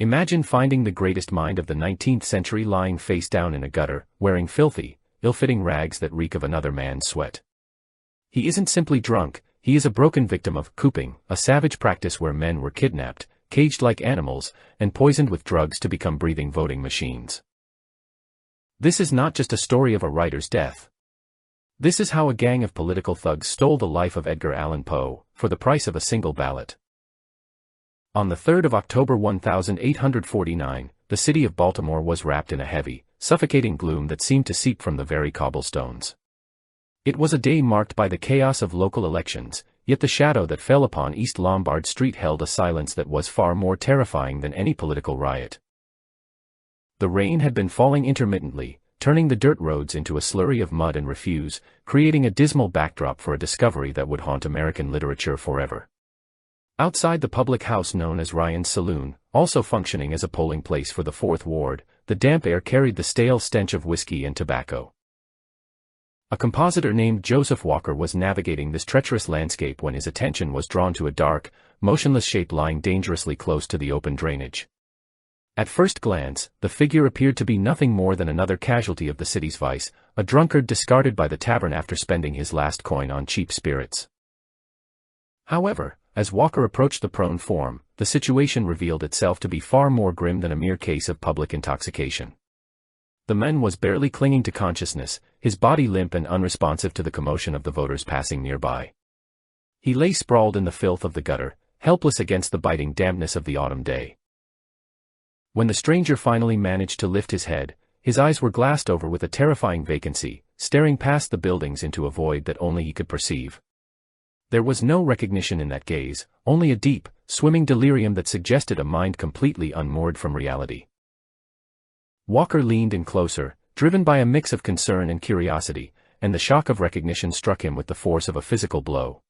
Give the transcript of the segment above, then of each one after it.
Imagine finding the greatest mind of the 19th century lying face down in a gutter, wearing filthy, ill-fitting rags that reek of another man's sweat. He isn't simply drunk, he is a broken victim of cooping, a savage practice where men were kidnapped, caged like animals, and poisoned with drugs to become breathing voting machines. This is not just a story of a writer's death. This is how a gang of political thugs stole the life of Edgar Allan Poe, for the price of a single ballot. On the 3rd of October 1849, the city of Baltimore was wrapped in a heavy, suffocating gloom that seemed to seep from the very cobblestones. It was a day marked by the chaos of local elections, yet the shadow that fell upon East Lombard Street held a silence that was far more terrifying than any political riot. The rain had been falling intermittently, turning the dirt roads into a slurry of mud and refuse, creating a dismal backdrop for a discovery that would haunt American literature forever. Outside the public house known as Ryan's Saloon, also functioning as a polling place for the 4th Ward, the damp air carried the stale stench of whiskey and tobacco. A compositor named Joseph Walker was navigating this treacherous landscape when his attention was drawn to a dark, motionless shape lying dangerously close to the open drainage. At first glance, the figure appeared to be nothing more than another casualty of the city's vice, a drunkard discarded by the tavern after spending his last coin on cheap spirits. However, as Walker approached the prone form, the situation revealed itself to be far more grim than a mere case of public intoxication. The man was barely clinging to consciousness, his body limp and unresponsive to the commotion of the voters passing nearby. He lay sprawled in the filth of the gutter, helpless against the biting dampness of the autumn day. When the stranger finally managed to lift his head, his eyes were glassed over with a terrifying vacancy, staring past the buildings into a void that only he could perceive. There was no recognition in that gaze, only a deep, swimming delirium that suggested a mind completely unmoored from reality. Walker leaned in closer, driven by a mix of concern and curiosity, and the shock of recognition struck him with the force of a physical blow.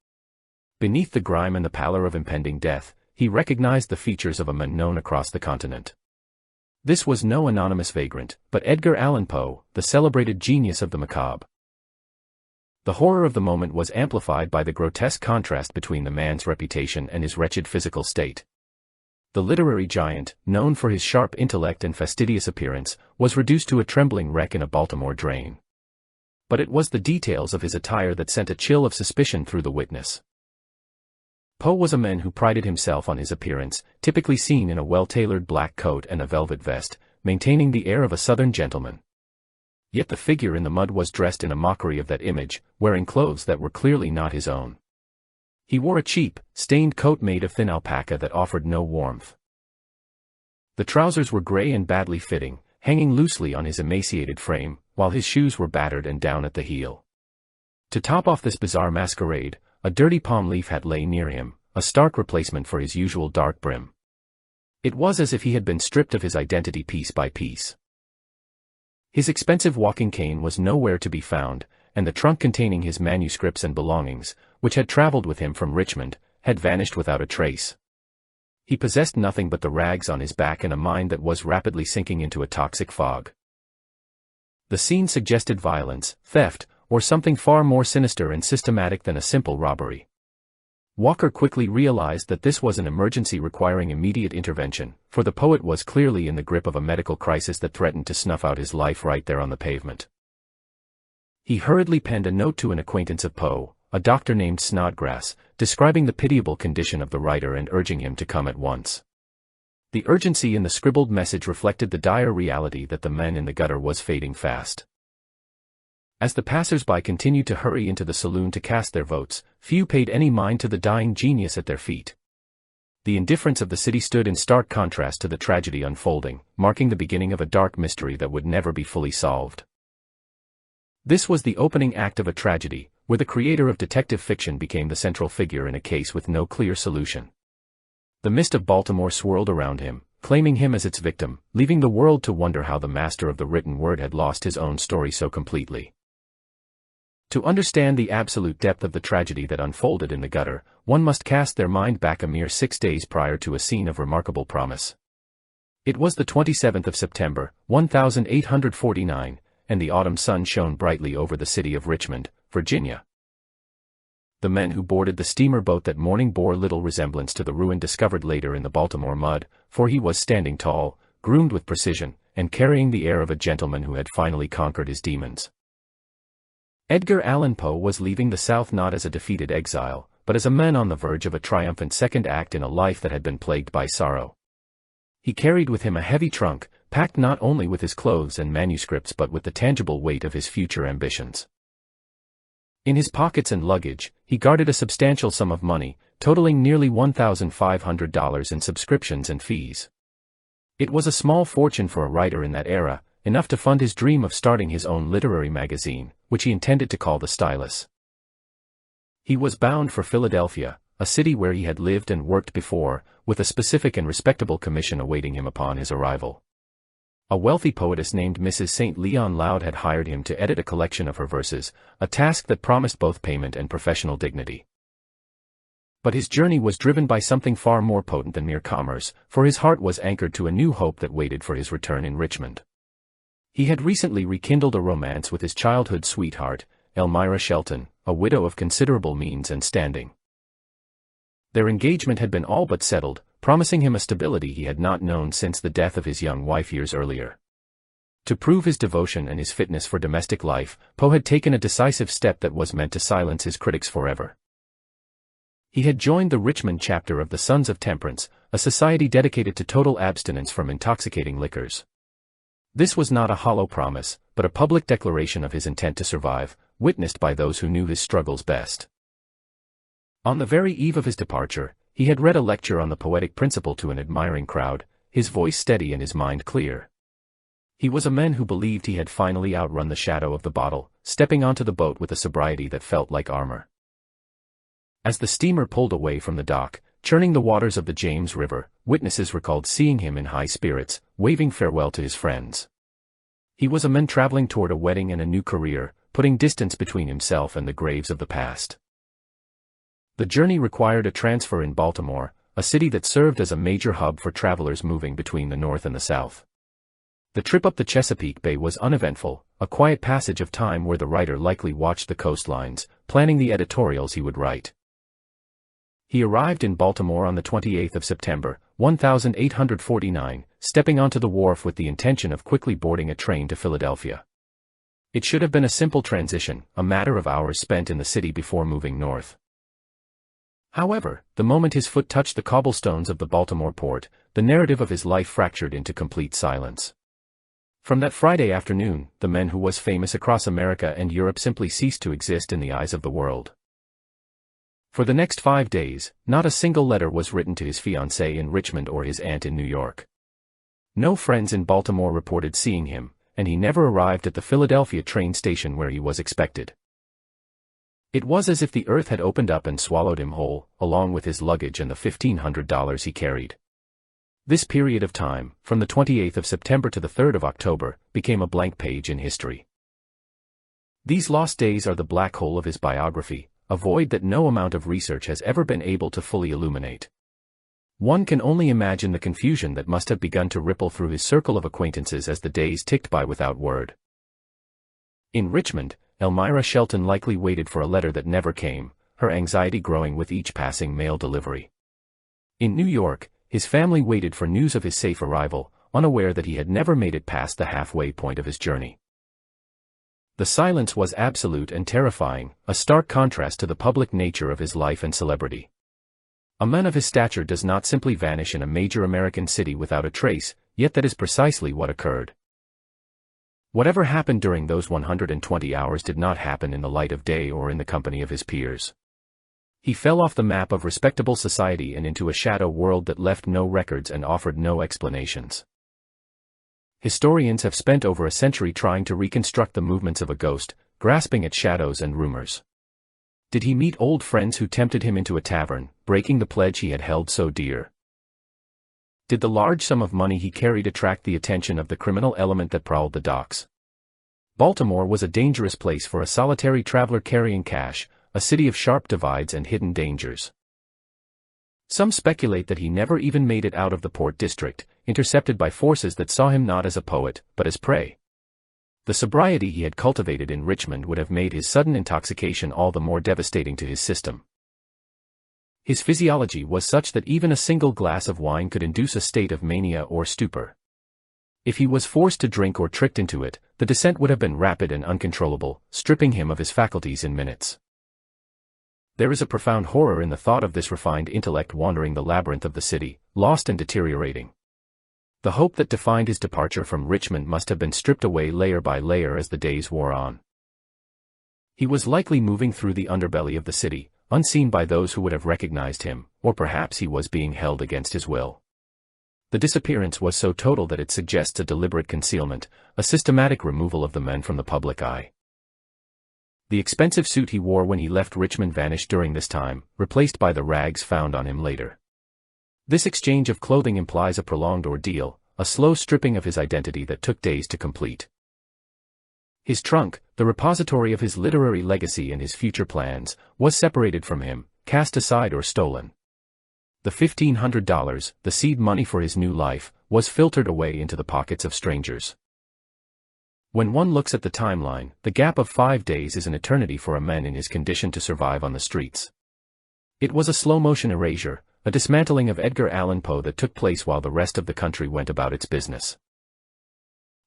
Beneath the grime and the pallor of impending death, he recognized the features of a man known across the continent. This was no anonymous vagrant, but Edgar Allan Poe, the celebrated genius of the macabre. The horror of the moment was amplified by the grotesque contrast between the man's reputation and his wretched physical state. The literary giant, known for his sharp intellect and fastidious appearance, was reduced to a trembling wreck in a Baltimore drain. But it was the details of his attire that sent a chill of suspicion through the witness. Poe was a man who prided himself on his appearance, typically seen in a well-tailored black coat and a velvet vest, maintaining the air of a Southern gentleman. Yet the figure in the mud was dressed in a mockery of that image, wearing clothes that were clearly not his own. He wore a cheap, stained coat made of thin alpaca that offered no warmth. The trousers were gray and badly fitting, hanging loosely on his emaciated frame, while his shoes were battered and down at the heel. To top off this bizarre masquerade, a dirty palm leaf hat lay near him, a stark replacement for his usual dark brim. It was as if he had been stripped of his identity piece by piece. His expensive walking cane was nowhere to be found, and the trunk containing his manuscripts and belongings, which had traveled with him from Richmond, had vanished without a trace. He possessed nothing but the rags on his back and a mind that was rapidly sinking into a toxic fog. The scene suggested violence, theft, or something far more sinister and systematic than a simple robbery. Walker quickly realized that this was an emergency requiring immediate intervention, for the poet was clearly in the grip of a medical crisis that threatened to snuff out his life right there on the pavement. He hurriedly penned a note to an acquaintance of Poe, a doctor named Snodgrass, describing the pitiable condition of the writer and urging him to come at once. The urgency in the scribbled message reflected the dire reality that the man in the gutter was fading fast. As the passers-by continued to hurry into the saloon to cast their votes, few paid any mind to the dying genius at their feet. The indifference of the city stood in stark contrast to the tragedy unfolding, marking the beginning of a dark mystery that would never be fully solved. This was the opening act of a tragedy, where the creator of detective fiction became the central figure in a case with no clear solution. The mist of Baltimore swirled around him, claiming him as its victim, leaving the world to wonder how the master of the written word had lost his own story so completely. To understand the absolute depth of the tragedy that unfolded in the gutter, one must cast their mind back a mere 6 days prior to a scene of remarkable promise. It was the 27th of September, 1849, and the autumn sun shone brightly over the city of Richmond, Virginia. the men who boarded the steamer boat that morning bore little resemblance to the ruin discovered later in the Baltimore mud, for he was standing tall, groomed with precision, and carrying the air of a gentleman who had finally conquered his demons. Edgar Allan Poe was leaving the South not as a defeated exile, but as a man on the verge of a triumphant second act in a life that had been plagued by sorrow. He carried with him a heavy trunk, packed not only with his clothes and manuscripts but with the tangible weight of his future ambitions. In his pockets and luggage, he guarded a substantial sum of money, totaling nearly $1,500 in subscriptions and fees. It was a small fortune for a writer in that era, enough to fund his dream of starting his own literary magazine, which he intended to call The Stylus. He was bound for Philadelphia, a city where he had lived and worked before, with a specific and respectable commission awaiting him upon his arrival. A wealthy poetess named Mrs. St. Leon Loud had hired him to edit a collection of her verses, a task that promised both payment and professional dignity. But his journey was driven by something far more potent than mere commerce, for his heart was anchored to a new hope that waited for his return in Richmond. He had recently rekindled a romance with his childhood sweetheart, Elmira Shelton, a widow of considerable means and standing. Their engagement had been all but settled, promising him a stability he had not known since the death of his young wife years earlier. To prove his devotion and his fitness for domestic life, Poe had taken a decisive step that was meant to silence his critics forever. He had joined the Richmond chapter of the Sons of Temperance, a society dedicated to total abstinence from intoxicating liquors. This was not a hollow promise, but a public declaration of his intent to survive, witnessed by those who knew his struggles best. On the very eve of his departure, he had read a lecture on the poetic principle to an admiring crowd, his voice steady and his mind clear. He was a man who believed he had finally outrun the shadow of the bottle, stepping onto the boat with a sobriety that felt like armor. As the steamer pulled away from the dock, churning the waters of the James River, witnesses recalled seeing him in high spirits, waving farewell to his friends. He was a man traveling toward a wedding and a new career, putting distance between himself and the graves of the past. The journey required a transfer in Baltimore, a city that served as a major hub for travelers moving between the North and the South. The trip up the Chesapeake Bay was uneventful, a quiet passage of time where the writer likely watched the coastlines, planning the editorials he would write. He arrived in Baltimore on the 28th of September, 1849, stepping onto the wharf with the intention of quickly boarding a train to Philadelphia. It should have been a simple transition, a matter of hours spent in the city before moving north. However, the moment his foot touched the cobblestones of the Baltimore port, the narrative of his life fractured into complete silence. From that Friday afternoon, the man who was famous across America and Europe simply ceased to exist in the eyes of the world. For the next 5 days, not a single letter was written to his fiancée in Richmond or his aunt in New York. No friends in Baltimore reported seeing him, and he never arrived at the Philadelphia train station where he was expected. It was as if the earth had opened up and swallowed him whole, along with his luggage and the $1,500 he carried. This period of time, from the 28th of September to the 3rd of October, became a blank page in history. These lost days are the black hole of his biography, a void that no amount of research has ever been able to fully illuminate. One can only imagine the confusion that must have begun to ripple through his circle of acquaintances as the days ticked by without word. In Richmond, Elmira Shelton likely waited for a letter that never came, her anxiety growing with each passing mail delivery. In New York, his family waited for news of his safe arrival, unaware that he had never made it past the halfway point of his journey. The silence was absolute and terrifying, a stark contrast to the public nature of his life and celebrity. A man of his stature does not simply vanish in a major American city without a trace, yet that is precisely what occurred. Whatever happened during those 120 hours did not happen in the light of day or in the company of his peers. He fell off the map of respectable society and into a shadow world that left no records and offered no explanations. Historians have spent over a century trying to reconstruct the movements of a ghost, grasping at shadows and rumors. Did he meet old friends who tempted him into a tavern, breaking the pledge he had held so dear? Did the large sum of money he carried attract the attention of the criminal element that prowled the docks? Baltimore was a dangerous place for a solitary traveler carrying cash, a city of sharp divides and hidden dangers. Some speculate that he never even made it out of the Port District, intercepted by forces that saw him not as a poet, but as prey. The sobriety he had cultivated in Richmond would have made his sudden intoxication all the more devastating to his system. His physiology was such that even a single glass of wine could induce a state of mania or stupor. If he was forced to drink or tricked into it, the descent would have been rapid and uncontrollable, stripping him of his faculties in minutes. There is a profound horror in the thought of this refined intellect wandering the labyrinth of the city, lost and deteriorating. The hope that defined his departure from Richmond must have been stripped away layer by layer as the days wore on. He was likely moving through the underbelly of the city, unseen by those who would have recognized him, or perhaps he was being held against his will. The disappearance was so total that it suggests a deliberate concealment, a systematic removal of the men from the public eye. The expensive suit he wore when he left Richmond vanished during this time, replaced by the rags found on him later. This exchange of clothing implies a prolonged ordeal, a slow stripping of his identity that took days to complete. His trunk, the repository of his literary legacy and his future plans, was separated from him, cast aside or stolen. The $1,500, the seed money for his new life, was filtered away into the pockets of strangers. When one looks at the timeline, the gap of 5 days is an eternity for a man in his condition to survive on the streets. It was a slow-motion erasure, a dismantling of Edgar Allan Poe that took place while the rest of the country went about its business.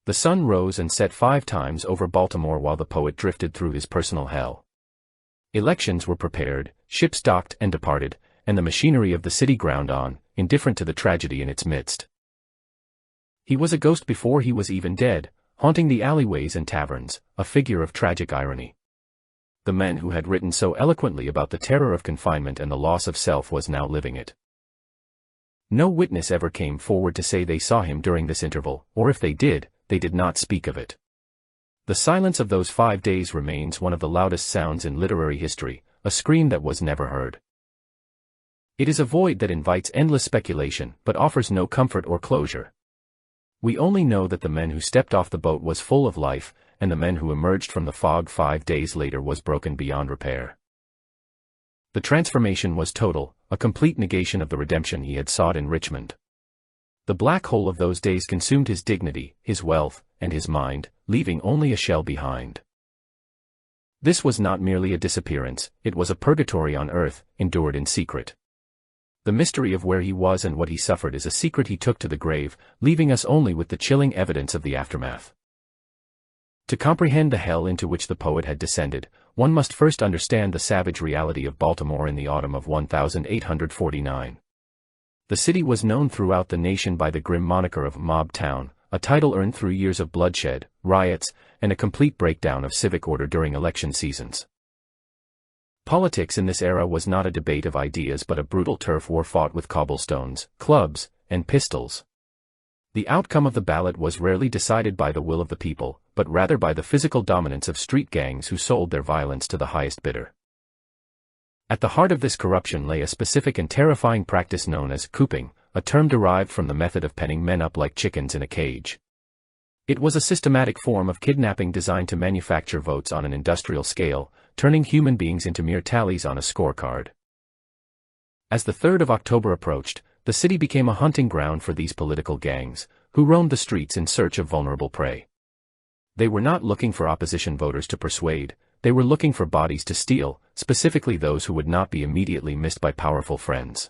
The sun rose and set 5 times over Baltimore while the poet drifted through his personal hell. Elections were prepared, ships docked and departed, and the machinery of the city ground on, indifferent to the tragedy in its midst. He was a ghost before he was even dead, haunting the alleyways and taverns, a figure of tragic irony. The man who had written so eloquently about the terror of confinement and the loss of self was now living it. No witness ever came forward to say they saw him during this interval, or if they did not speak of it. The silence of those 5 days remains one of the loudest sounds in literary history, a scream that was never heard. It is a void that invites endless speculation but offers no comfort or closure. We only know that the man who stepped off the boat was full of life, and the man who emerged from the fog 5 days later was broken beyond repair. The transformation was total, a complete negation of the redemption he had sought in Richmond. The black hole of those days consumed his dignity, his wealth, and his mind, leaving only a shell behind. This was not merely a disappearance, it was a purgatory on earth, endured in secret. The mystery of where he was and what he suffered is a secret he took to the grave, leaving us only with the chilling evidence of the aftermath. To comprehend the hell into which the poet had descended, one must first understand the savage reality of Baltimore in the autumn of 1849. The city was known throughout the nation by the grim moniker of Mob Town, a title earned through years of bloodshed, riots, and a complete breakdown of civic order during election seasons. Politics in this era was not a debate of ideas but a brutal turf war fought with cobblestones, clubs, and pistols. The outcome of the ballot was rarely decided by the will of the people, but rather by the physical dominance of street gangs who sold their violence to the highest bidder. At the heart of this corruption lay a specific and terrifying practice known as cooping, a term derived from the method of penning men up like chickens in a cage. It was a systematic form of kidnapping designed to manufacture votes on an industrial scale, turning human beings into mere tallies on a scorecard. As the 3rd of October approached, the city became a hunting ground for these political gangs, who roamed the streets in search of vulnerable prey. They were not looking for opposition voters to persuade, they were looking for bodies to steal, specifically those who would not be immediately missed by powerful friends.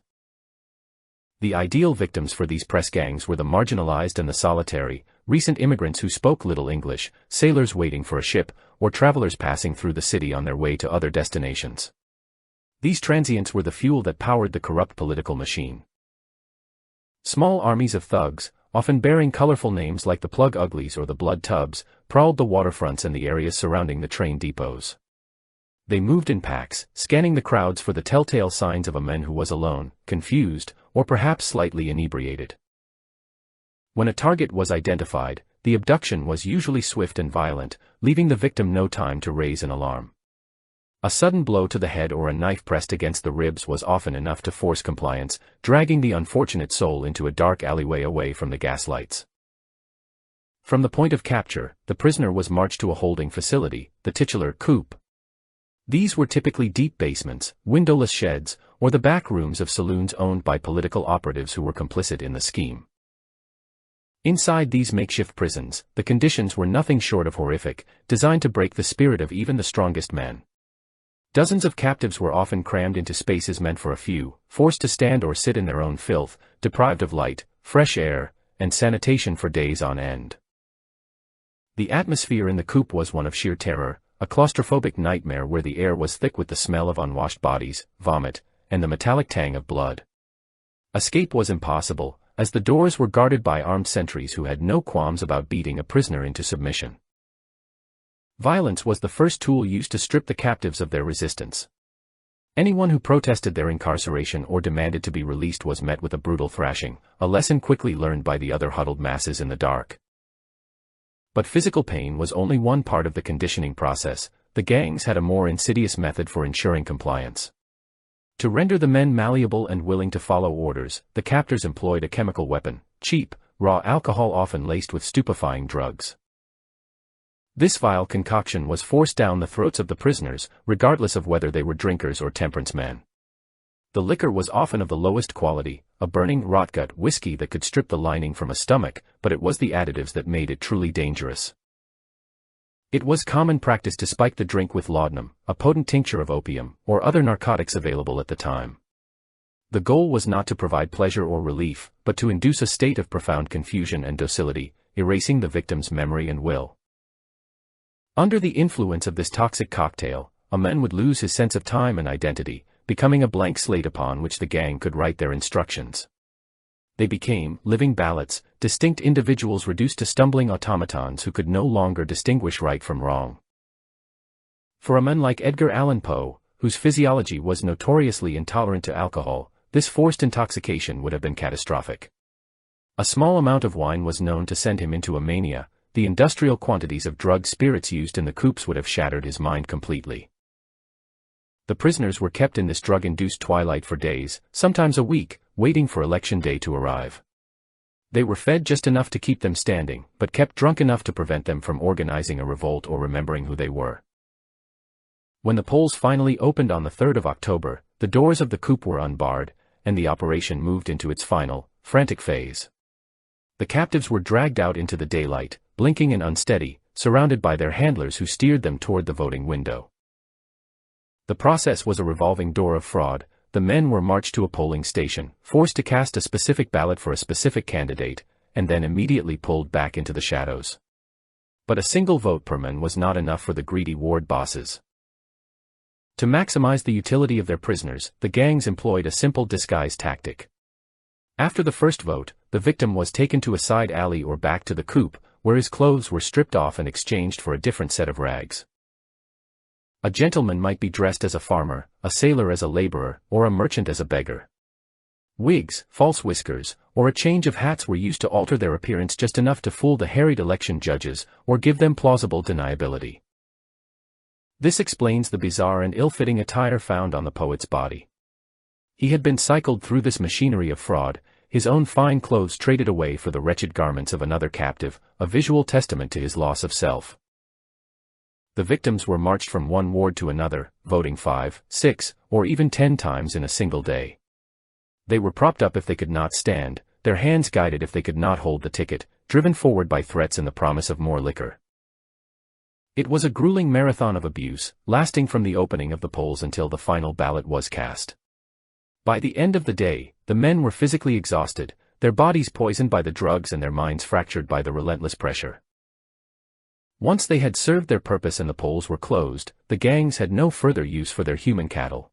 The ideal victims for these press gangs were the marginalized and the solitary, recent immigrants who spoke little English, sailors waiting for a ship, or travelers passing through the city on their way to other destinations. These transients were the fuel that powered the corrupt political machine. Small armies of thugs, often bearing colorful names like the Plug Uglies or the Blood Tubs, prowled the waterfronts and the areas surrounding the train depots. They moved in packs, scanning the crowds for the telltale signs of a man who was alone, confused, or perhaps slightly inebriated. When a target was identified, the abduction was usually swift and violent, leaving the victim no time to raise an alarm. A sudden blow to the head or a knife pressed against the ribs was often enough to force compliance, dragging the unfortunate soul into a dark alleyway away from the gaslights. From the point of capture, the prisoner was marched to a holding facility, the titular coop. These were typically deep basements, windowless sheds, or the back rooms of saloons owned by political operatives who were complicit in the scheme. Inside these makeshift prisons, the conditions were nothing short of horrific, designed to break the spirit of even the strongest men. Dozens of captives were often crammed into spaces meant for a few, forced to stand or sit in their own filth, deprived of light, fresh air, and sanitation for days on end. The atmosphere in the coop was one of sheer terror, a claustrophobic nightmare where the air was thick with the smell of unwashed bodies, vomit, and the metallic tang of blood. Escape was impossible, as the doors were guarded by armed sentries who had no qualms about beating a prisoner into submission. Violence was the first tool used to strip the captives of their resistance. Anyone who protested their incarceration or demanded to be released was met with a brutal thrashing, a lesson quickly learned by the other huddled masses in the dark. But physical pain was only one part of the conditioning process. The gangs had a more insidious method for ensuring compliance. To render the men malleable and willing to follow orders, the captors employed a chemical weapon, cheap, raw alcohol often laced with stupefying drugs. This vile concoction was forced down the throats of the prisoners, regardless of whether they were drinkers or temperance men. The liquor was often of the lowest quality, a burning rotgut whiskey that could strip the lining from a stomach, but it was the additives that made it truly dangerous. It was common practice to spike the drink with laudanum, a potent tincture of opium, or other narcotics available at the time. The goal was not to provide pleasure or relief, but to induce a state of profound confusion and docility, erasing the victim's memory and will. Under the influence of this toxic cocktail, a man would lose his sense of time and identity, becoming a blank slate upon which the gang could write their instructions. They became living ballots, distinct individuals reduced to stumbling automatons who could no longer distinguish right from wrong. For a man like Edgar Allan Poe, whose physiology was notoriously intolerant to alcohol, this forced intoxication would have been catastrophic. A small amount of wine was known to send him into a mania. The industrial quantities of drugged spirits used in the coops would have shattered his mind completely. The prisoners were kept in this drug-induced twilight for days, sometimes a week, waiting for election day to arrive. They were fed just enough to keep them standing, but kept drunk enough to prevent them from organizing a revolt or remembering who they were. When the polls finally opened on the 3rd of October, the doors of the coop were unbarred, and the operation moved into its final, frantic phase. The captives were dragged out into the daylight, blinking and unsteady, surrounded by their handlers who steered them toward the voting window. The process was a revolving door of fraud. The men were marched to a polling station, forced to cast a specific ballot for a specific candidate, and then immediately pulled back into the shadows. But a single vote per man was not enough for the greedy ward bosses. To maximize the utility of their prisoners, the gangs employed a simple disguise tactic. After the first vote, the victim was taken to a side alley or back to the coop, where his clothes were stripped off and exchanged for a different set of rags. A gentleman might be dressed as a farmer, a sailor as a laborer, or a merchant as a beggar. Wigs, false whiskers, or a change of hats were used to alter their appearance just enough to fool the harried election judges, or give them plausible deniability. This explains the bizarre and ill-fitting attire found on the poet's body. He had been cycled through this machinery of fraud, his own fine clothes traded away for the wretched garments of another captive, a visual testament to his loss of self. The victims were marched from one ward to another, voting 5, 6, or even 10 times in a single day. They were propped up if they could not stand, their hands guided if they could not hold the ticket, driven forward by threats and the promise of more liquor. It was a grueling marathon of abuse, lasting from the opening of the polls until the final ballot was cast. By the end of the day, the men were physically exhausted, their bodies poisoned by the drugs and their minds fractured by the relentless pressure. Once they had served their purpose and the polls were closed, the gangs had no further use for their human cattle.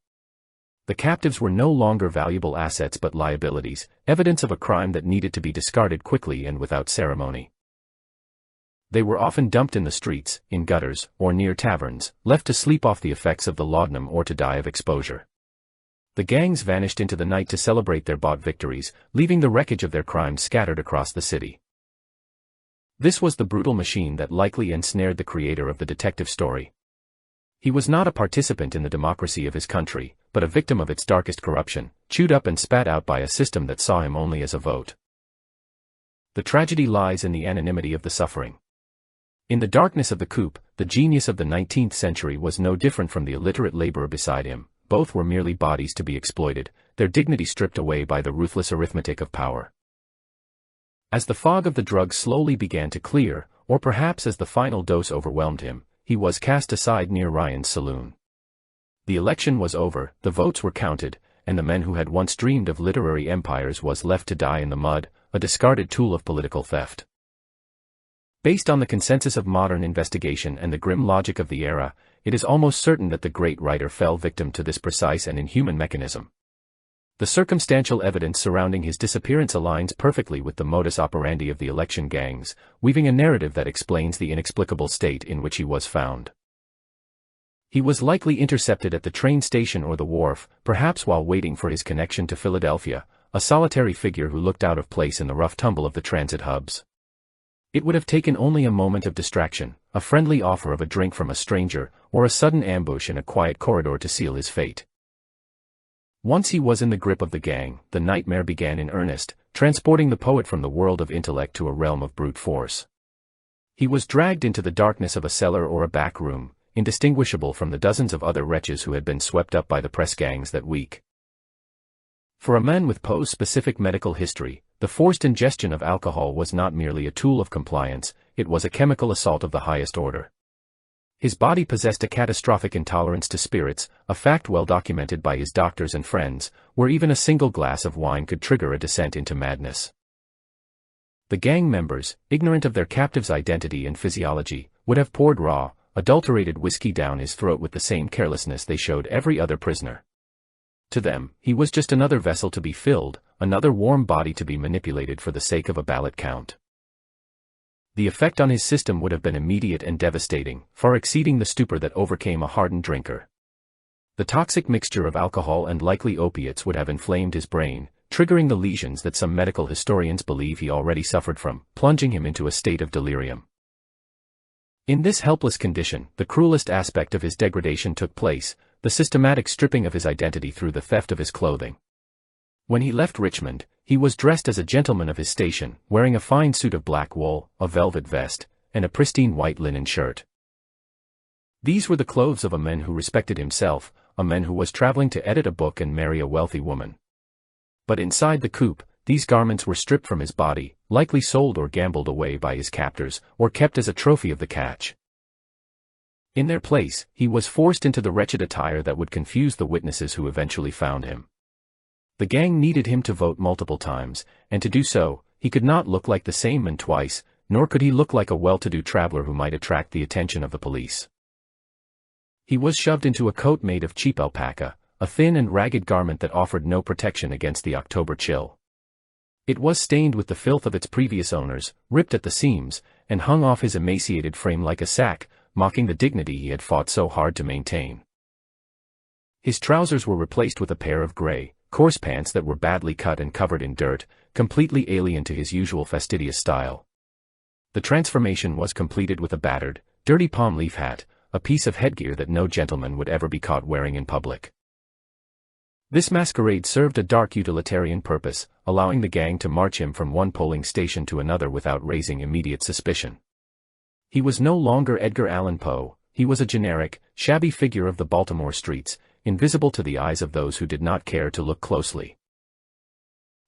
The captives were no longer valuable assets but liabilities, evidence of a crime that needed to be discarded quickly and without ceremony. They were often dumped in the streets, in gutters, or near taverns, left to sleep off the effects of the laudanum or to die of exposure. The gangs vanished into the night to celebrate their bought victories, leaving the wreckage of their crimes scattered across the city. This was the brutal machine that likely ensnared the creator of the detective story. He was not a participant in the democracy of his country, but a victim of its darkest corruption, chewed up and spat out by a system that saw him only as a vote. The tragedy lies in the anonymity of the suffering. In the darkness of the coop, the genius of the 19th century was no different from the illiterate laborer beside him. Both were merely bodies to be exploited, their dignity stripped away by the ruthless arithmetic of power. As the fog of the drugs slowly began to clear, or perhaps as the final dose overwhelmed him, he was cast aside near Ryan's saloon. The election was over, the votes were counted, and the man who had once dreamed of literary empires was left to die in the mud, a discarded tool of political theft. Based on the consensus of modern investigation and the grim logic of the era, it is almost certain that the great writer fell victim to this precise and inhuman mechanism. The circumstantial evidence surrounding his disappearance aligns perfectly with the modus operandi of the election gangs, weaving a narrative that explains the inexplicable state in which he was found. He was likely intercepted at the train station or the wharf, perhaps while waiting for his connection to Philadelphia, a solitary figure who looked out of place in the rough tumble of the transit hubs. It would have taken only a moment of distraction, a friendly offer of a drink from a stranger, or a sudden ambush in a quiet corridor to seal his fate. Once he was in the grip of the gang, the nightmare began in earnest, transporting the poet from the world of intellect to a realm of brute force. He was dragged into the darkness of a cellar or a back room, indistinguishable from the dozens of other wretches who had been swept up by the press gangs that week. For a man with Poe's specific medical history, the forced ingestion of alcohol was not merely a tool of compliance, it was a chemical assault of the highest order. His body possessed a catastrophic intolerance to spirits, a fact well documented by his doctors and friends, where even a single glass of wine could trigger a descent into madness. The gang members, ignorant of their captive's identity and physiology, would have poured raw, adulterated whiskey down his throat with the same carelessness they showed every other prisoner. To them, he was just another vessel to be filled, another warm body to be manipulated for the sake of a ballot count. The effect on his system would have been immediate and devastating, far exceeding the stupor that overcame a hardened drinker. The toxic mixture of alcohol and likely opiates would have inflamed his brain, triggering the lesions that some medical historians believe he already suffered from, plunging him into a state of delirium. In this helpless condition, the cruelest aspect of his degradation took place, the systematic stripping of his identity through the theft of his clothing. When he left Richmond, he was dressed as a gentleman of his station, wearing a fine suit of black wool, a velvet vest, and a pristine white linen shirt. These were the clothes of a man who respected himself, a man who was traveling to edit a book and marry a wealthy woman. But inside the coop, these garments were stripped from his body, likely sold or gambled away by his captors, or kept as a trophy of the catch. In their place, he was forced into the wretched attire that would confuse the witnesses who eventually found him. The gang needed him to vote multiple times, and to do so, he could not look like the same man twice, nor could he look like a well-to-do traveler who might attract the attention of the police. He was shoved into a coat made of cheap alpaca, a thin and ragged garment that offered no protection against the October chill. It was stained with the filth of its previous owners, ripped at the seams, and hung off his emaciated frame like a sack, mocking the dignity he had fought so hard to maintain. His trousers were replaced with a pair of gray, coarse pants that were badly cut and covered in dirt, completely alien to his usual fastidious style. The transformation was completed with a battered, dirty palm leaf hat, a piece of headgear that no gentleman would ever be caught wearing in public. This masquerade served a dark utilitarian purpose, allowing the gang to march him from one polling station to another without raising immediate suspicion. He was no longer Edgar Allan Poe, he was a generic, shabby figure of the Baltimore streets, invisible to the eyes of those who did not care to look closely.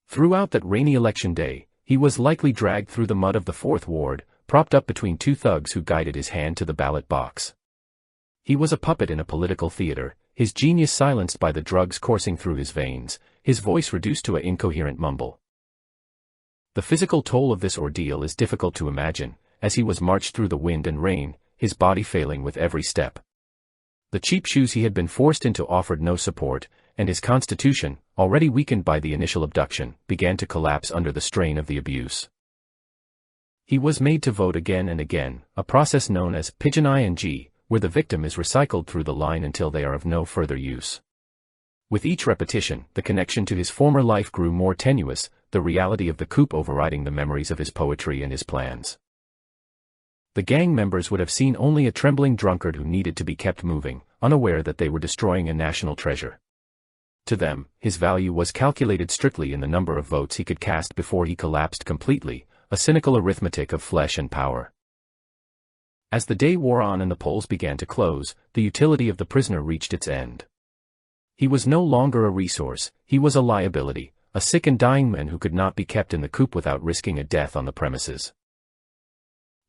Throughout that rainy election day, he was likely dragged through the mud of the Fourth Ward, propped up between two thugs who guided his hand to the ballot box. He was a puppet in a political theater, his genius silenced by the drugs coursing through his veins, his voice reduced to an incoherent mumble. The physical toll of this ordeal is difficult to imagine, as he was marched through the wind and rain, his body failing with every step. The cheap shoes he had been forced into offered no support, and his constitution, already weakened by the initial abduction, began to collapse under the strain of the abuse. He was made to vote again and again, a process known as pigeon ing, where the victim is recycled through the line until they are of no further use. With each repetition, the connection to his former life grew more tenuous, the reality of the coup overriding the memories of his poetry and his plans. The gang members would have seen only a trembling drunkard who needed to be kept moving, unaware that they were destroying a national treasure. To them, his value was calculated strictly in the number of votes he could cast before he collapsed completely, a cynical arithmetic of flesh and power. As the day wore on and the polls began to close, the utility of the prisoner reached its end. He was no longer a resource, he was a liability, a sick and dying man who could not be kept in the coop without risking a death on the premises.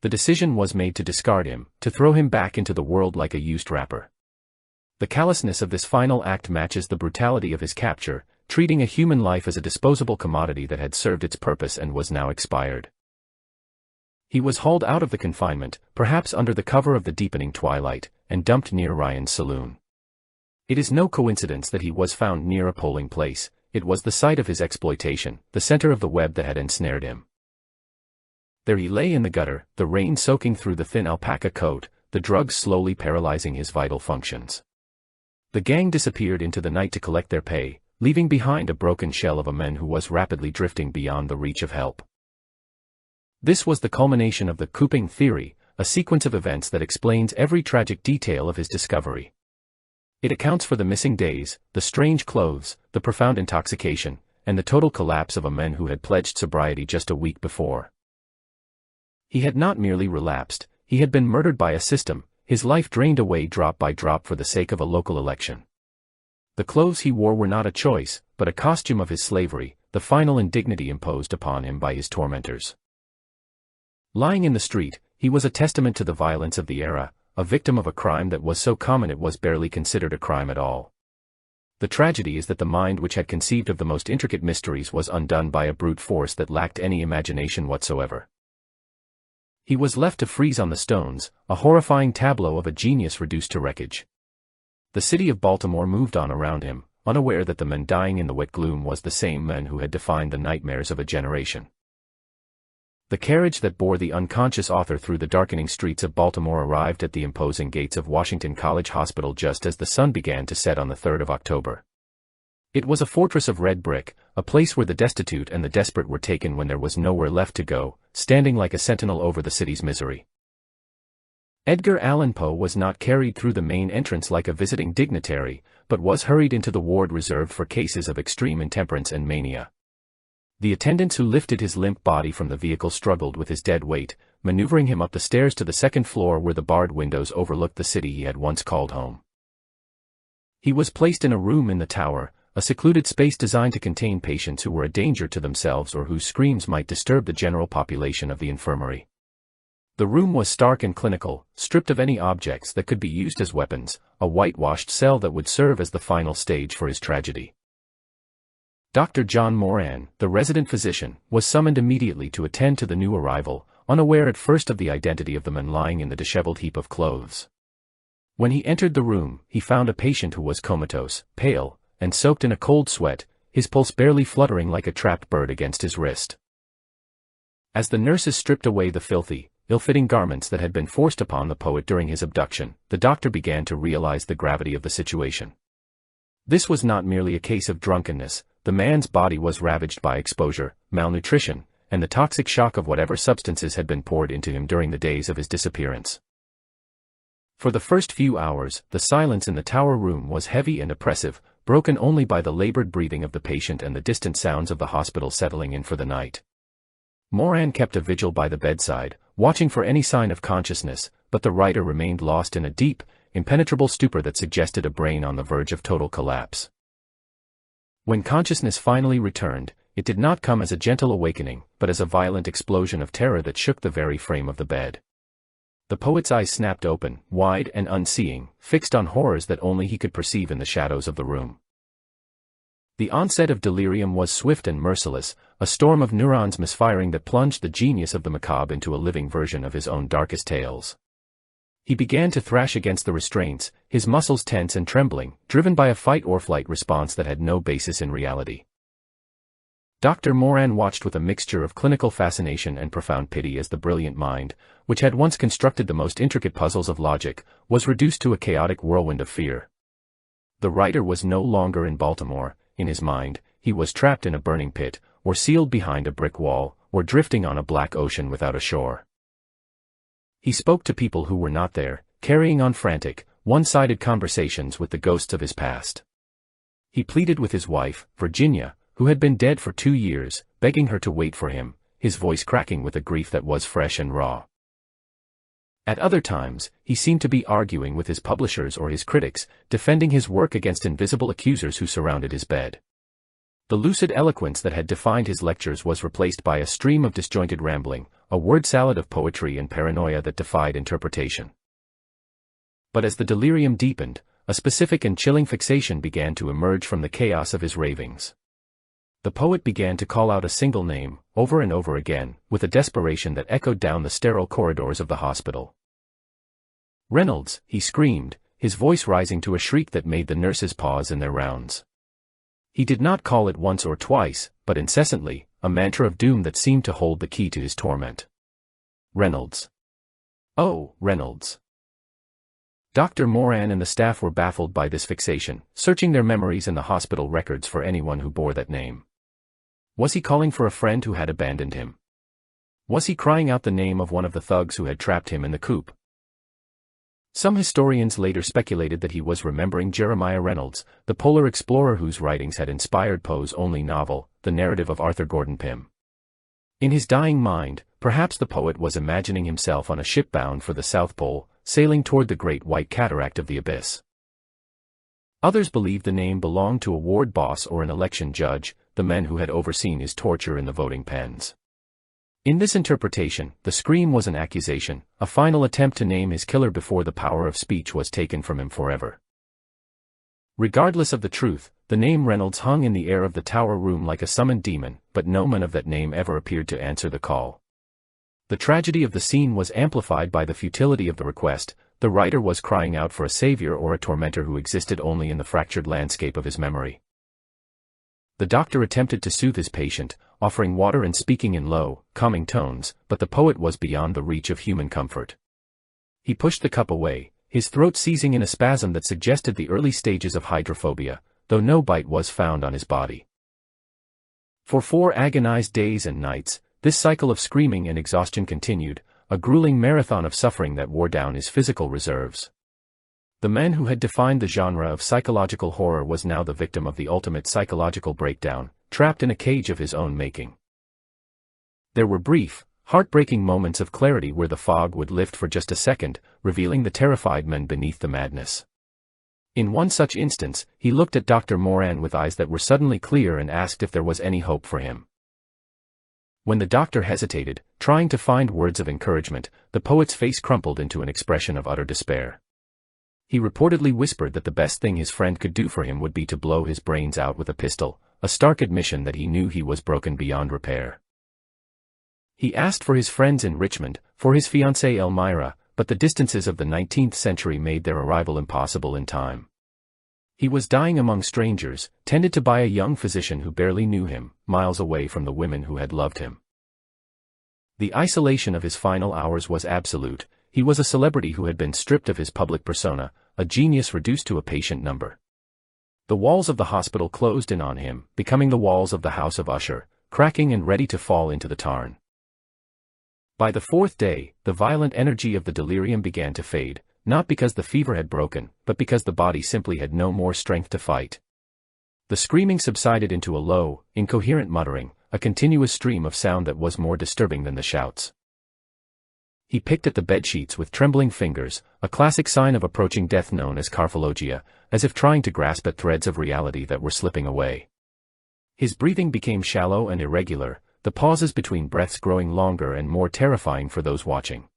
The decision was made to discard him, to throw him back into the world like a used wrapper. The callousness of this final act matches the brutality of his capture, treating a human life as a disposable commodity that had served its purpose and was now expired. He was hauled out of the confinement, perhaps under the cover of the deepening twilight, and dumped near Ryan's saloon. It is no coincidence that he was found near a polling place. It was the site of his exploitation, the center of the web that had ensnared him. There he lay in the gutter, the rain soaking through the thin alpaca coat, the drugs slowly paralyzing his vital functions. The gang disappeared into the night to collect their pay, leaving behind a broken shell of a man who was rapidly drifting beyond the reach of help. This was the culmination of the Cooping theory, a sequence of events that explains every tragic detail of his discovery. It accounts for the missing days, the strange clothes, the profound intoxication, and the total collapse of a man who had pledged sobriety just a week before. He had not merely relapsed, he had been murdered by a system, his life drained away drop by drop for the sake of a local election. The clothes he wore were not a choice, but a costume of his slavery, the final indignity imposed upon him by his tormentors. Lying in the street, he was a testament to the violence of the era, a victim of a crime that was so common it was barely considered a crime at all. The tragedy is that the mind which had conceived of the most intricate mysteries was undone by a brute force that lacked any imagination whatsoever. He was left to freeze on the stones, a horrifying tableau of a genius reduced to wreckage. The city of Baltimore moved on around him, unaware that the man dying in the wet gloom was the same man who had defined the nightmares of a generation. The carriage that bore the unconscious author through the darkening streets of Baltimore arrived at the imposing gates of Washington College Hospital just as the sun began to set on the 3rd of October. It was a fortress of red brick, a place where the destitute and the desperate were taken when there was nowhere left to go, standing like a sentinel over the city's misery. Edgar Allan Poe was not carried through the main entrance like a visiting dignitary, but was hurried into the ward reserved for cases of extreme intemperance and mania. The attendants who lifted his limp body from the vehicle struggled with his dead weight, maneuvering him up the stairs to the second floor where the barred windows overlooked the city he had once called home. He was placed in a room in the tower, a secluded space designed to contain patients who were a danger to themselves or whose screams might disturb the general population of the infirmary. The room was stark and clinical, stripped of any objects that could be used as weapons, a whitewashed cell that would serve as the final stage for his tragedy. Dr. John Moran, the resident physician, was summoned immediately to attend to the new arrival, unaware at first of the identity of the man lying in the disheveled heap of clothes. When he entered the room, he found a patient who was comatose, pale, and soaked in a cold sweat, his pulse barely fluttering like a trapped bird against his wrist. As the nurses stripped away the filthy, ill-fitting garments that had been forced upon the poet during his abduction, the doctor began to realize the gravity of the situation. This was not merely a case of drunkenness. The man's body was ravaged by exposure, malnutrition, and the toxic shock of whatever substances had been poured into him during the days of his disappearance. For the first few hours, the silence in the tower room was heavy and oppressive, broken only by the labored breathing of the patient and the distant sounds of the hospital settling in for the night. Moran kept a vigil by the bedside, watching for any sign of consciousness, but the writer remained lost in a deep, impenetrable stupor that suggested a brain on the verge of total collapse. When consciousness finally returned, it did not come as a gentle awakening, but as a violent explosion of terror that shook the very frame of the bed. The poet's eyes snapped open, wide and unseeing, fixed on horrors that only he could perceive in the shadows of the room. The onset of delirium was swift and merciless, a storm of neurons misfiring that plunged the genius of the macabre into a living version of his own darkest tales. He began to thrash against the restraints, his muscles tense and trembling, driven by a fight-or-flight response that had no basis in reality. Dr. Moran watched with a mixture of clinical fascination and profound pity as the brilliant mind, which had once constructed the most intricate puzzles of logic, was reduced to a chaotic whirlwind of fear. The writer was no longer in Baltimore. In his mind, he was trapped in a burning pit, or sealed behind a brick wall, or drifting on a black ocean without a shore. He spoke to people who were not there, carrying on frantic, one-sided conversations with the ghosts of his past. He pleaded with his wife, Virginia, who had been dead for 2 years, begging her to wait for him, his voice cracking with a grief that was fresh and raw. At other times, he seemed to be arguing with his publishers or his critics, defending his work against invisible accusers who surrounded his bed. The lucid eloquence that had defined his lectures was replaced by a stream of disjointed rambling, a word salad of poetry and paranoia that defied interpretation. But as the delirium deepened, a specific and chilling fixation began to emerge from the chaos of his ravings. The poet began to call out a single name, over and over again, with a desperation that echoed down the sterile corridors of the hospital. "Reynolds," he screamed, his voice rising to a shriek that made the nurses pause in their rounds. He did not call it once or twice, but incessantly, a mantra of doom that seemed to hold the key to his torment. "Reynolds. Oh, Reynolds." Dr. Moran and the staff were baffled by this fixation, searching their memories and the hospital records for anyone who bore that name. Was he calling for a friend who had abandoned him? Was he crying out the name of one of the thugs who had trapped him in the coop? Some historians later speculated that he was remembering Jeremiah Reynolds, the polar explorer whose writings had inspired Poe's only novel, The Narrative of Arthur Gordon Pym. In his dying mind, perhaps the poet was imagining himself on a ship bound for the South Pole, sailing toward the great white cataract of the abyss. Others believed the name belonged to a ward boss or an election judge, the men who had overseen his torture in the voting pens. In this interpretation, the scream was an accusation, a final attempt to name his killer before the power of speech was taken from him forever. Regardless of the truth, the name Reynolds hung in the air of the tower room like a summoned demon, but no man of that name ever appeared to answer the call. The tragedy of the scene was amplified by the futility of the request. The writer was crying out for a savior or a tormentor who existed only in the fractured landscape of his memory. The doctor attempted to soothe his patient, offering water and speaking in low, calming tones, but the poet was beyond the reach of human comfort. He pushed the cup away, his throat seizing in a spasm that suggested the early stages of hydrophobia, though no bite was found on his body. For 4 agonized days and nights, this cycle of screaming and exhaustion continued, a grueling marathon of suffering that wore down his physical reserves. The man who had defined the genre of psychological horror was now the victim of the ultimate psychological breakdown, trapped in a cage of his own making. There were brief, heartbreaking moments of clarity where the fog would lift for just a second, revealing the terrified men beneath the madness. In one such instance, he looked at Dr. Moran with eyes that were suddenly clear and asked if there was any hope for him. When the doctor hesitated, trying to find words of encouragement, the poet's face crumpled into an expression of utter despair. He reportedly whispered that the best thing his friend could do for him would be to blow his brains out with a pistol, a stark admission that he knew he was broken beyond repair. He asked for his friends in Richmond, for his fiancée Elmira, but the distances of the 19th century made their arrival impossible in time. He was dying among strangers, tended to by a young physician who barely knew him, miles away from the women who had loved him. The isolation of his final hours was absolute. He was a celebrity who had been stripped of his public persona, a genius reduced to a patient number. The walls of the hospital closed in on him, becoming the walls of the House of Usher, cracking and ready to fall into the tarn. By the 4th day, the violent energy of the delirium began to fade, not because the fever had broken, but because the body simply had no more strength to fight. The screaming subsided into a low, incoherent muttering, a continuous stream of sound that was more disturbing than the shouts. He picked at the bedsheets with trembling fingers, a classic sign of approaching death known as carphalogia, as if trying to grasp at threads of reality that were slipping away. His breathing became shallow and irregular, the pauses between breaths growing longer and more terrifying for those watching.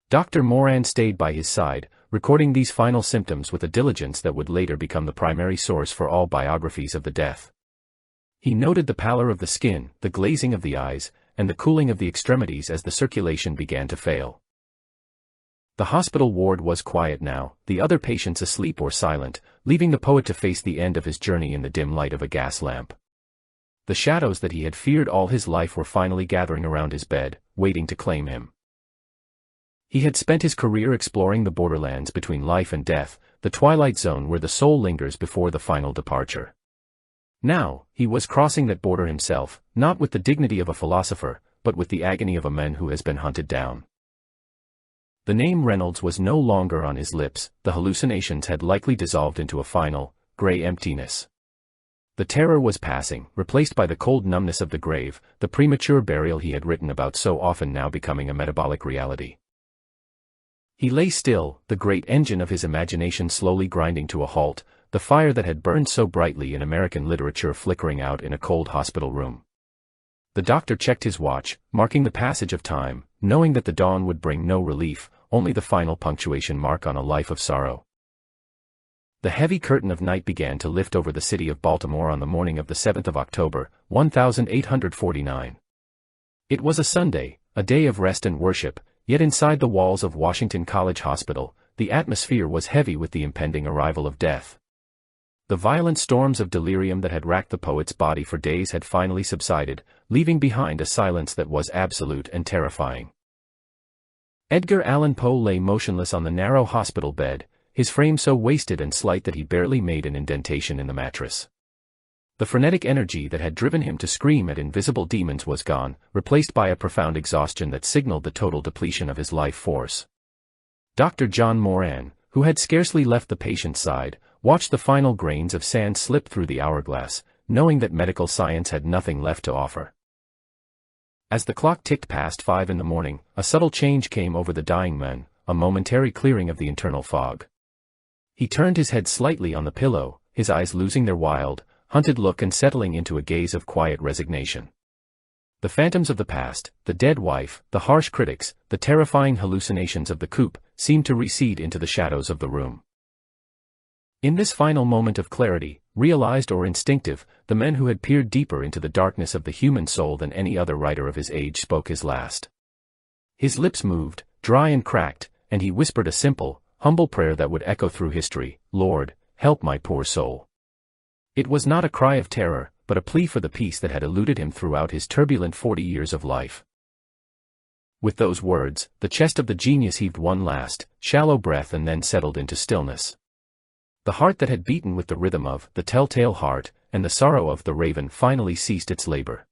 Dr. Moran stayed by his side, recording these final symptoms with a diligence that would later become the primary source for all biographies of the death. He noted the pallor of the skin, the glazing of the eyes, and the cooling of the extremities as the circulation began to fail. The hospital ward was quiet now, the other patients asleep or silent, leaving the poet to face the end of his journey in the dim light of a gas lamp. The shadows that he had feared all his life were finally gathering around his bed, waiting to claim him. He had spent his career exploring the borderlands between life and death, the twilight zone where the soul lingers before the final departure. Now, he was crossing that border himself, not with the dignity of a philosopher, but with the agony of a man who has been hunted down. The name Reynolds was no longer on his lips, the hallucinations had likely dissolved into a final, gray emptiness. The terror was passing, replaced by the cold numbness of the grave, the premature burial he had written about so often now becoming a metabolic reality. He lay still, the great engine of his imagination slowly grinding to a halt, the fire that had burned so brightly in American literature flickering out in a cold hospital room. The doctor checked his watch, marking the passage of time, knowing that the dawn would bring no relief, only the final punctuation mark on a life of sorrow. The heavy curtain of night began to lift over the city of Baltimore on the morning of the 7th of October, 1849. It was a Sunday, a day of rest and worship, yet inside the walls of Washington College Hospital, the atmosphere was heavy with the impending arrival of death. The violent storms of delirium that had racked the poet's body for days had finally subsided, leaving behind a silence that was absolute and terrifying. Edgar Allan Poe lay motionless on the narrow hospital bed, his frame so wasted and slight that he barely made an indentation in the mattress. The frenetic energy that had driven him to scream at invisible demons was gone, replaced by a profound exhaustion that signaled the total depletion of his life force. Dr. John Moran, who had scarcely left the patient's side, watched the final grains of sand slip through the hourglass, knowing that medical science had nothing left to offer. As the clock ticked past 5 in the morning, a subtle change came over the dying man, a momentary clearing of the internal fog. He turned his head slightly on the pillow, his eyes losing their wild, hunted look and settling into a gaze of quiet resignation. The phantoms of the past, the dead wife, the harsh critics, the terrifying hallucinations of the coop, seemed to recede into the shadows of the room. In this final moment of clarity, realized or instinctive, the man who had peered deeper into the darkness of the human soul than any other writer of his age spoke his last. His lips moved, dry and cracked, and he whispered a simple, humble prayer that would echo through history: "Lord, help my poor soul." It was not a cry of terror, but a plea for the peace that had eluded him throughout his turbulent 40 years of life. With those words, the chest of the genius heaved one last, shallow breath and then settled into stillness. The heart that had beaten with the rhythm of the telltale heart, and the sorrow of the raven finally ceased its labor.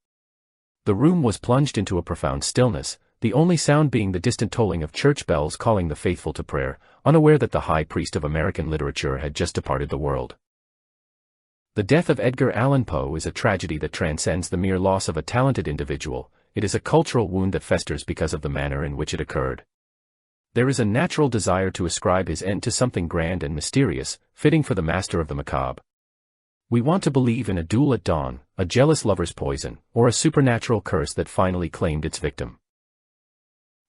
The room was plunged into a profound stillness, the only sound being the distant tolling of church bells calling the faithful to prayer, unaware that the high priest of American literature had just departed the world. The death of Edgar Allan Poe is a tragedy that transcends the mere loss of a talented individual. It is a cultural wound that festers because of the manner in which it occurred. There is a natural desire to ascribe his end to something grand and mysterious, fitting for the master of the macabre. We want to believe in a duel at dawn, a jealous lover's poison, or a supernatural curse that finally claimed its victim.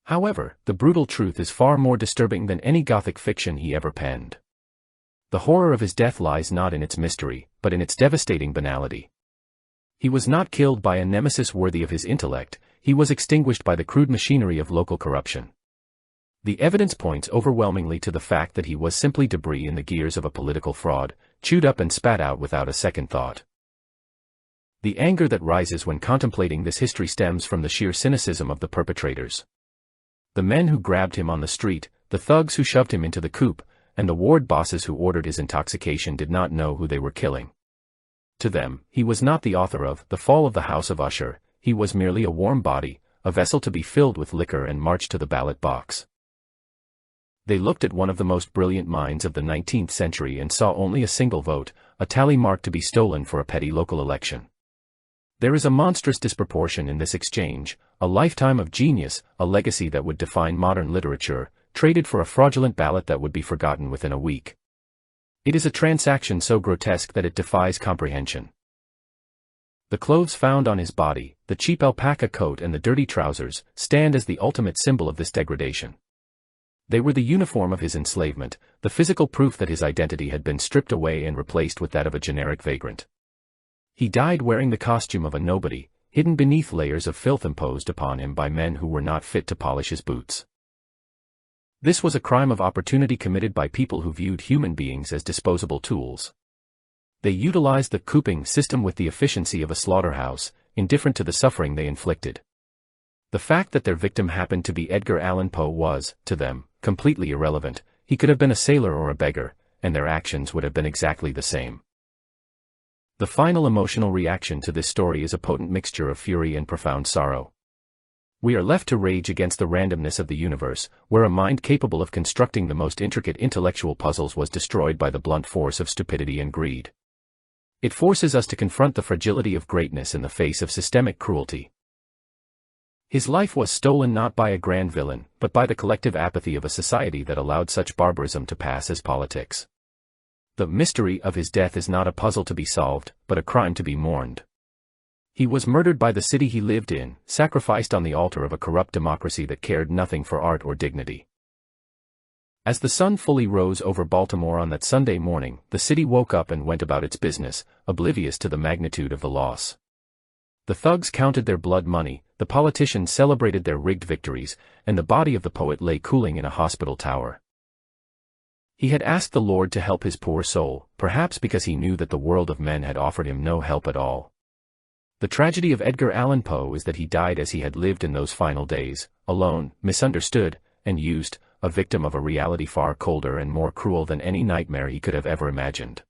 However, the brutal truth is far more disturbing than any Gothic fiction he ever penned. The horror of his death lies not in its mystery, but in its devastating banality. He was not killed by a nemesis worthy of his intellect, he was extinguished by the crude machinery of local corruption. The evidence points overwhelmingly to the fact that he was simply debris in the gears of a political fraud, chewed up and spat out without a second thought. The anger that rises when contemplating this history stems from the sheer cynicism of the perpetrators. The men who grabbed him on the street, the thugs who shoved him into the coop, and the ward bosses who ordered his intoxication did not know who they were killing. To them, he was not the author of The Fall of the House of Usher, he was merely a warm body, a vessel to be filled with liquor and marched to the ballot box. They looked at one of the most brilliant minds of the 19th century and saw only a single vote, a tally mark to be stolen for a petty local election. There is a monstrous disproportion in this exchange, a lifetime of genius, a legacy that would define modern literature, traded for a fraudulent ballot that would be forgotten within a week. It is a transaction so grotesque that it defies comprehension. The clothes found on his body, the cheap alpaca coat and the dirty trousers, stand as the ultimate symbol of this degradation. They were the uniform of his enslavement, the physical proof that his identity had been stripped away and replaced with that of a generic vagrant. He died wearing the costume of a nobody, hidden beneath layers of filth imposed upon him by men who were not fit to polish his boots. This was a crime of opportunity committed by people who viewed human beings as disposable tools. They utilized the Cooping system with the efficiency of a slaughterhouse, indifferent to the suffering they inflicted. The fact that their victim happened to be Edgar Allan Poe was, to them, completely irrelevant. He could have been a sailor or a beggar, and their actions would have been exactly the same. The final emotional reaction to this story is a potent mixture of fury and profound sorrow. We are left to rage against the randomness of the universe, where a mind capable of constructing the most intricate intellectual puzzles was destroyed by the blunt force of stupidity and greed. It forces us to confront the fragility of greatness in the face of systemic cruelty. His life was stolen not by a grand villain, but by the collective apathy of a society that allowed such barbarism to pass as politics. The mystery of his death is not a puzzle to be solved, but a crime to be mourned. He was murdered by the city he lived in, sacrificed on the altar of a corrupt democracy that cared nothing for art or dignity. As the sun fully rose over Baltimore on that Sunday morning, the city woke up and went about its business, oblivious to the magnitude of the loss. The thugs counted their blood money, the politicians celebrated their rigged victories, and the body of the poet lay cooling in a hospital tower. He had asked the Lord to help his poor soul, perhaps because he knew that the world of men had offered him no help at all. The tragedy of Edgar Allan Poe is that he died as he had lived in those final days, alone, misunderstood, and used, a victim of a reality far colder and more cruel than any nightmare he could have ever imagined.